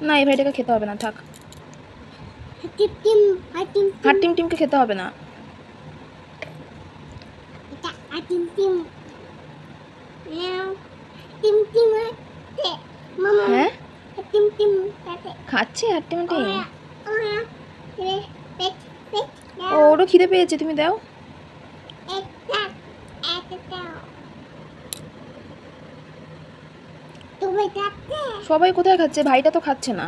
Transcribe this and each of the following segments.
না এই ভাইটাকে খেতে হবে না, থাক। হাট টিম টিমকে খেতে হবে না। হ্যাঁ খাচ্ছে হাট টিম টিম। ওরও খিদে পেয়েছে, তুমি দাও। সবাই কোথায় খাচ্ছে? ভাইটা তো খাচ্ছে না।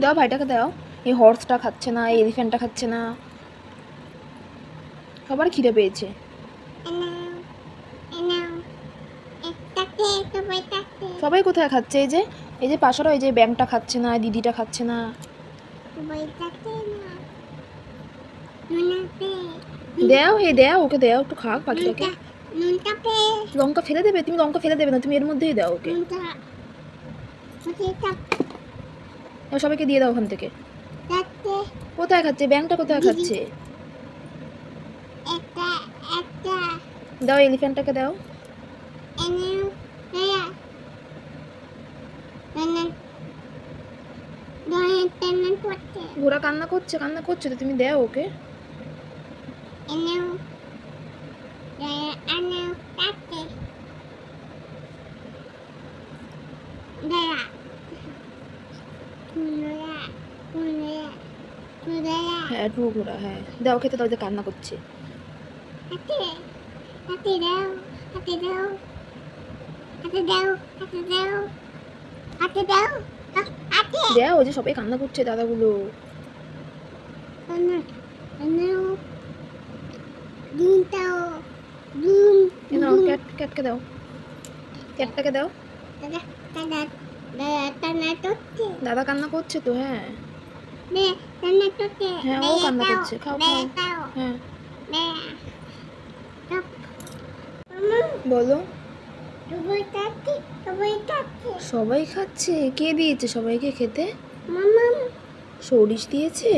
দাও ভাইটাকে দাও। এই হর্সটা খাচ্ছে না, এই এলিফ্যান্টটা খাচ্ছে না। সবার খিদে পেয়েছে। সবাই কোথায় খাচ্ছে? এই যে পাশারও এই যে ব্যাংকটা খাচ্ছে না, দিদিটা খাচ্ছে না। দাও দাও ওকে, দাও একটু খাক পাখিটাকে। লঙ্কা ফেলে দেবে? তুমি লঙ্কা ফেলে দেবে না, তুমি এর মধ্যেই দাও ওকে। সবাইকে দিয়ে দাও ওখান থেকে। কোথায় খাচ্ছে ব্যাংকটা? কোথায় খাচ্ছে? দাও এলিফ্যান্টটাকে দাও। ঘোড়া কান্না করছে তো তুমি দাও ওকে। হ্যাঁ টু ঘোড়া, হ্যাঁ দাও খেতে দাও, যে কান্না করছে। দাও ওই যে সবাই কান্না করছে দাদাগুলো। ক্যাটকে দাও, ক্যাটটাকে দাও। দাদা কান্না করছে তো। হ্যাঁ হ্যাঁ ও কান্না করছে, খাও খাও। হ্যাঁ বলো। সবাই খাচ্ছে? কে দিয়েছে সবাইকে খেতে? সরিষ দিয়েছে?